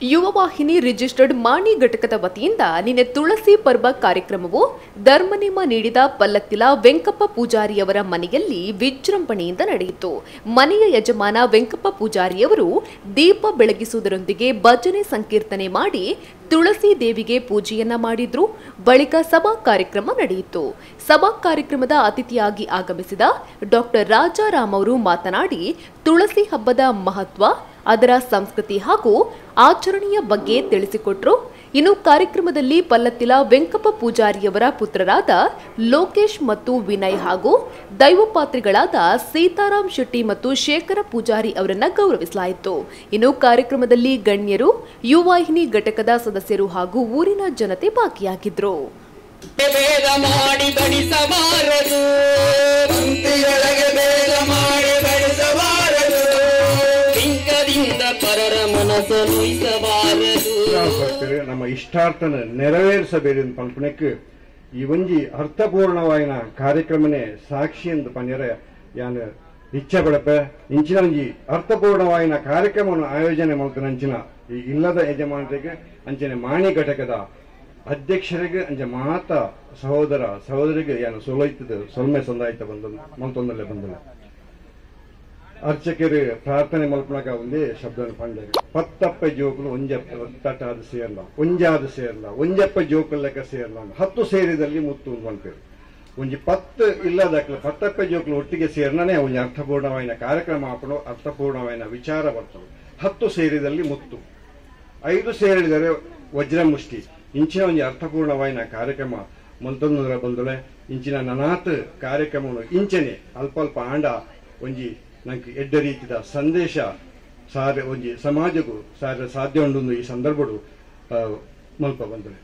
Yuvavahini registered ಮಾಣಿ ಘಟಕದ ವತಿಯಿಂದ ನಿನ್ನೆ ತುಳಸಿ ಪರ್ವ ಕಾರ್ಯಕ್ರಮವು ಧರ್ಮನಿಯಮ ನೀಡಿದ ಪಲ್ಲತ್ತಿಲ ವೆಂಕಪ್ಪ ಪೂಜಾರಿಯವರ ಮನೆಯಲ್ಲಿ ವಿಜೃಂಭಣೆಯಿಂದ ನಡೆಯಿತು. ಮನೆಯ ಯಜಮಾನ ವೆಂಕಪ್ಪ ಪೂಜಾರಿಯವರು ದೀಪ ಬೆಳಗಿಸುವುದರೊಂದಿಗೆ ಭಜನೆ ಸಂಕೀರ್ತನೆ ಮಾಡಿ ತುಳಸಿ ದೇವಿಗೆ ಪೂಜೆಯನ್ನ ಮಾಡಿದ್ರು. ಬಳಿಕ ಸಭಾ ಕಾರ್ಯಕ್ರಮ ನಡೆಯಿತು. ಸಭಾ ಕಾರ್ಯಕ್ರಮದ ಅತಿಥಿಯಾಗಿ ಆಗಮಿಸಿದ ಡಾಕ್ಟರ್ ರಾಜಾರಾಮ್ ಅವರು ಮಾತನಾಡಿ ತುಳಸಿ ಹಬ್ಬದ ಮಹತ್ವ, ಅದರ ಸಂಸ್ಕೃತಿ ಹಾಗೂ ಆಚರಣೆಯ ಬಗ್ಗೆ ತಿಳಿಸಿಕೊಟ್ರು. ಇನ್ನು ಕಾರ್ಯಕ್ರಮದಲ್ಲಿ ಪಲ್ಲತ್ತಿಲ ವೆಂಕಪ್ಪ ಪೂಜಾರಿಯವರ ಪುತ್ರರಾದ ಲೋಕೇಶ್ ಮತ್ತು ವಿನಯ್ ಹಾಗೂ ದೈವಪಾತ್ರಿಗಳಾದ ಸೀತಾರಾಮ್ ಶೆಟ್ಟಿ ಮತ್ತು ಶೇಖರ ಪೂಜಾರಿ ಅವರನ್ನ ಗೌರವಿಸಲಾಯಿತು. ಇನ್ನು ಕಾರ್ಯಕ್ರಮದಲ್ಲಿ ಗಣ್ಯರು, ಯುವವಾಹಿನಿ ಘಟಕದ ಸದಸ್ಯರು ಹಾಗೂ ಊರಿನ ಜನತೆ ಭಾಗಿಯಾಗಿದ್ರು. ನಮ್ಮ ಇಷ್ಟಾರ್ಥನ ನೆರವೇರಿಸಬೇಕೆಂದು ಕಲ್ಪನೆಗೆ ಈ ಒಂಜಿ ಅರ್ಥಪೂರ್ಣವಾಯಿನ ಕಾರ್ಯಕ್ರಮನೇ ಸಾಕ್ಷಿ ಎಂದು ಪನ್ಯರ ಯಾನು ಇಚ್ಛೆ ಪಡಪ ಇಂಚಿನ ಒಂಜಿ ಅರ್ಥಪೂರ್ಣವಾಯಿನ ಕಾರ್ಯಕ್ರಮವನ್ನು ಆಯೋಜನೆ ಮಾಡ್ತಾನೆ. ಅಂಚಿನ ಈ ಇಲ್ಲದ ಯಜಮಾನರಿಗೆ ಅಂಚನೆ ಮಾಣಿ ಘಟಕದ ಅಧ್ಯಕ್ಷರಿಗೆ ಅಂಚೆ ಮಾತ ಸಹೋದರ ಸಹೋದರಿಗೆ ಯಾನು ಸೊಲೈತದ ಸೊಲ್ಮೆ ಸಂದಾಯಿತ ಬಂದ ಮಲ್ತೊಂದಲ್ಲೇ ಬಂದಲ್ಲ ಅರ್ಚಕರು ಪ್ರಾರ್ಥನೆ ಮಲ್ಪನಾಗ ಒಂದೇ ಶಬ್ದ ಪಂಡರು ಪತ್ತಪ್ಪ ಜೋಕುಲು ತಟ್ಟಾದ ಸೇರ್ಲ ಒಂಜಾದ ಸೇರ್ಲ ಒಂಜಪ್ಪ ಜೋಕುಲ್ ಲೆಕ್ಕ ಸೇರ್ಲ 10 ಸೇರಿದಲ್ಲಿ ಮುತ್ತು ಅನ್ಪೇರು ಒಂಜಿ 10 ಇಲ್ಲದಕ್ಕೆ ಪತ್ತಪ್ಪ ಜೋಕುಲು ಒಟ್ಟಿಗೆ ಸೇರ್ನೇ ಒಂಜಿ ಅರ್ಥಪೂರ್ಣವಾಯಿನ ಕಾರ್ಯಕ್ರಮ ಹಾಕೊಂಡು ಅರ್ಥಪೂರ್ಣವಾಯಿನ ವಿಚಾರ ಬರ್ತವೆ. 10 ಸೇರಿದಲ್ಲಿ ಮುತ್ತು, 5 ಸೇರಿದರೆ ವಜ್ರ ಮುಷ್ಟಿ. ಇಂಚಿನ ಒಂಜಿ ಅರ್ಥಪೂರ್ಣವಾಯಿನ ಕಾರ್ಯಕ್ರಮ ಮಲ್ತೊಂದರ ಬಂದಳೆ. ಇಂಚಿನ ನನಾತ್ ಕಾರ್ಯಕ್ರಮವನ್ನು ಇಂಚನೆ ಅಲ್ಪ ಆಂಡ ಒಂಜಿ ನಂಗೆ ಎಡ್ಡ ರೀತಿಯ ಸಂದೇಶ ಸಾರೆ ಒಂಜಿ ಸಮಾಜಕ್ಕೂ ಸಾರೆ ಸಾಧ್ಯ ಉಂಡು ಈ ಸಂದರ್ಭಡು ಮಲ್ಪ ಬಂದರೆ